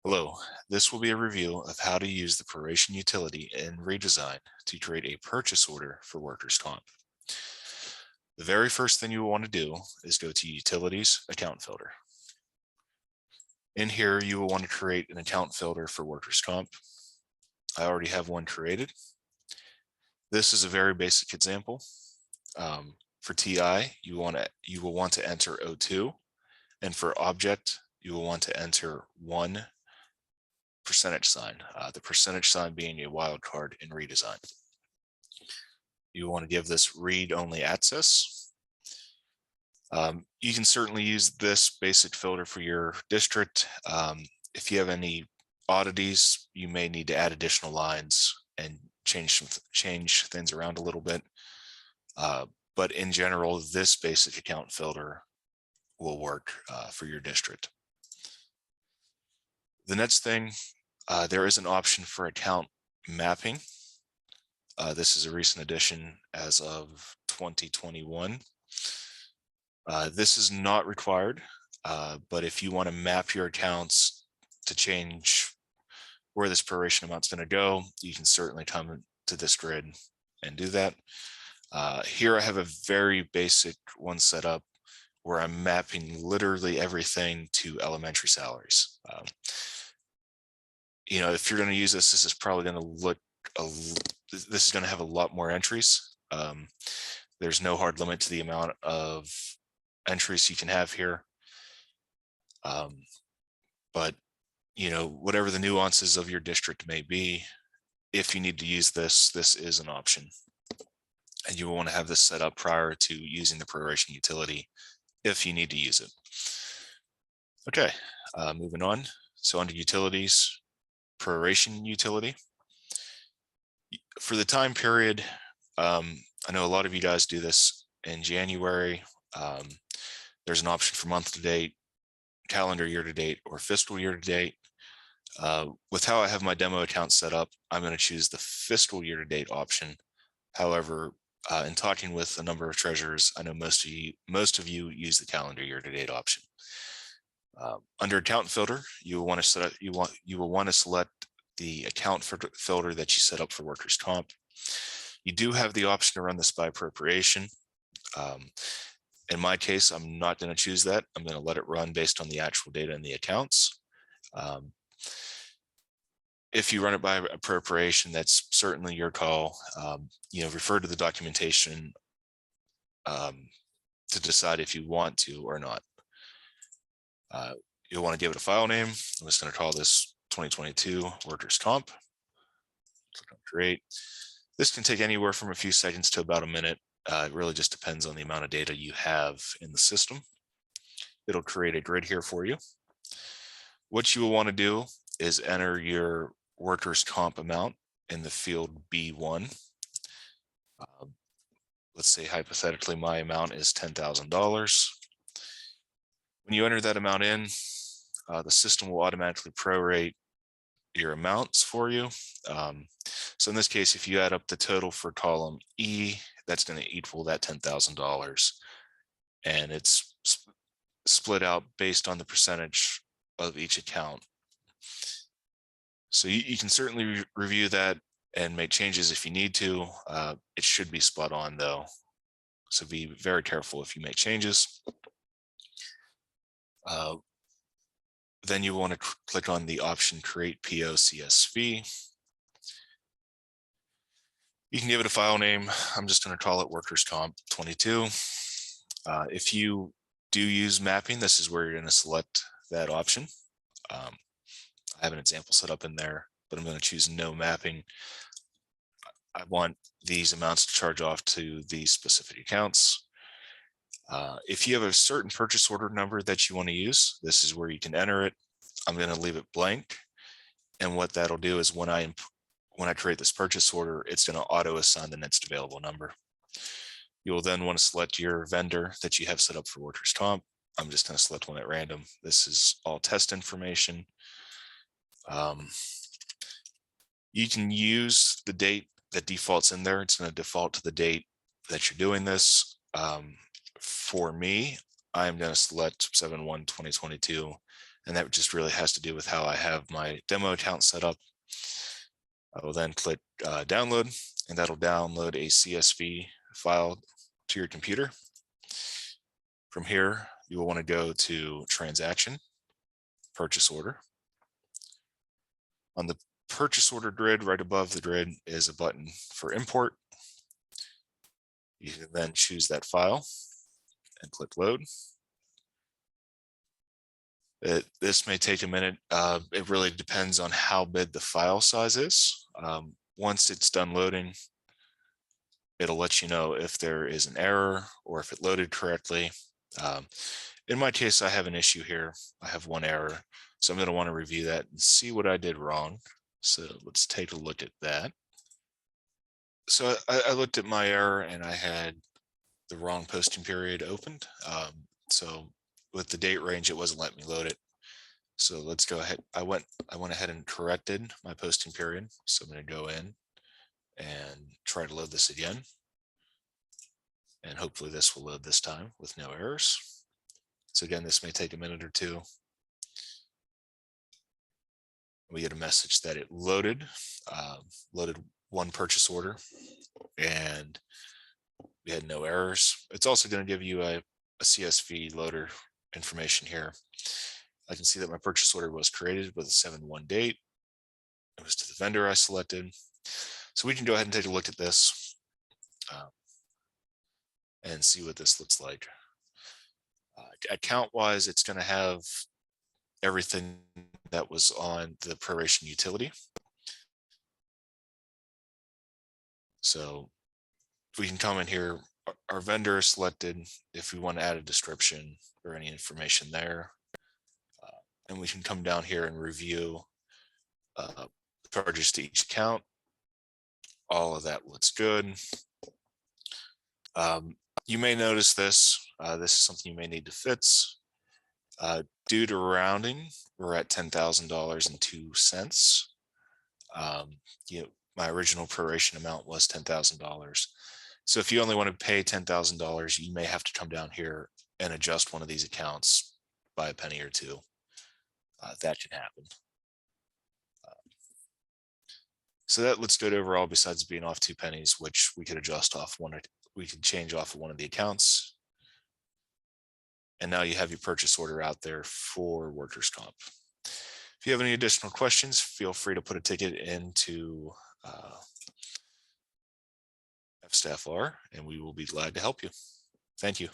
Hello, this will be a review of how to use the Proration utility in Redesign to create a purchase order for workers' comp. The very first thing you will want to do is go to Utilities Account Filter. In here, you will want to create an account filter for workers' comp. I already have one created. This is a very basic example. For TI, you will want to enter O2, and for object, you will want to enter 1 percentage sign, the percentage sign being a wildcard in Redesign. You want to give this read-only access. You can certainly use this basic filter for your district. If you have any oddities, you may need to add additional lines and change things around a little bit. But in general, this basic account filter will work for your district. The next thing, there is an option for account mapping. This is a recent addition as of 2021. This is not required, but if you want to map your accounts to change where this proration amount is going to go, you can certainly come to this grid and do that. Here I have a very basic one set up where I'm mapping literally everything to elementary salaries. If you're going to use this, this is probably going to look this is going to have a lot more entries. There's no hard limit to the amount of entries you can have here. But whatever the nuances of your district may be, if you need to use this, this is an option. And you will want to have this set up prior to using the proration utility if you need to use it. Okay, moving on. So under utilities, proration utility. For the time period, I know a lot of you guys do this in January. There's an option for month to date, calendar year to date, or fiscal year to date. With how I have my demo account set up, I'm going to choose the fiscal year to date option. However, in talking with a number of treasurers, I know most of you use the calendar year to date option. Under account filter, you will want to select the account filter that you set up for workers' comp. You do have the option to run this by appropriation. In my case, I'm not going to choose that. I'm going to let it run based on the actual data in the accounts. If you run it by appropriation, that's certainly your call. Refer to the documentation to decide if you want to or not. You'll want to give it a file name. I'm just going to call this 2022 workers' comp. Click on create. This can take anywhere from a few seconds to about a minute. It really just depends on the amount of data you have in the system. It'll create a grid here for you. What you will want to do is enter your workers' comp amount in the field B1. Let's say hypothetically my amount is $10,000. When you enter that amount in, the system will automatically prorate your amounts for you. So in this case, if you add up the total for column E, that's going to equal that $10,000. And it's split out based on the percentage of each account. So you can certainly review that and make changes if you need to. It should be spot on though. So be very careful if you make changes. Then you want to click on the option Create PO CSV. You can give it a file name. I'm just going to call it Workers' Comp 22. If you do use mapping, this is where you're going to select that option. I have an example set up in there, but I'm going to choose no mapping. I want these amounts to charge off to these specific accounts. If you have a certain purchase order number that you want to use, this is where you can enter it. I'm going to leave it blank. And what that'll do is when I create this purchase order, it's going to auto assign the next available number. You'll then want to select your vendor that you have set up for workers' comp. I'm just going to select one at random. This is all test information. You can use the date that defaults in there. It's going to default to the date that you're doing this. For me, I'm going to select 7/1/2022 And that just really has to do with how I have my demo account set up. I will then click download, and that'll download a CSV file to your computer. From here, you will want to go to transaction, purchase order. On the purchase order grid, right above the grid is a button for import. You can then choose that file and click load. This may take a minute. It really depends on how big the file size is. Once it's done loading, it'll let you know if there is an error or if it loaded correctly. In my case, I have an issue here. I have one error. So I'm going to want to review that and see what I did wrong. So let's take a look at that. So I looked at my error and I had the wrong posting period opened. So with the date range, it wasn't letting me load it. So let's go ahead. I went ahead and corrected my posting period. So I'm going to go in and try to load this again. And hopefully this will load this time with no errors. So again, this may take a minute or two. We get a message that it loaded one purchase order, and we had no errors. It's also going to give you a CSV loader information here. I can see that my purchase order was created with a 7/1 date. It was to the vendor I selected. So we can go ahead and take a look at this and see what this looks like. Account-wise, it's going to have everything that was on the Proration utility. So we can come in here, our vendor is selected if we want to add a description or any information there. And we can come down here and review charges to each account. All of that looks good. You may notice this. This is something you may need to fix. Due to rounding, we're at $10,000.02. My original proration amount was $10,000. So if you only want to pay $10,000, you may have to come down here and adjust one of these accounts by a penny or two. That can happen. So that looks good overall, besides being off 2 pennies, which we could adjust off one. We could change off of one of the accounts. And now you have your purchase order out there for workers' comp. If you have any additional questions, feel free to put a ticket into FStaffR, and we will be glad to help you. Thank you.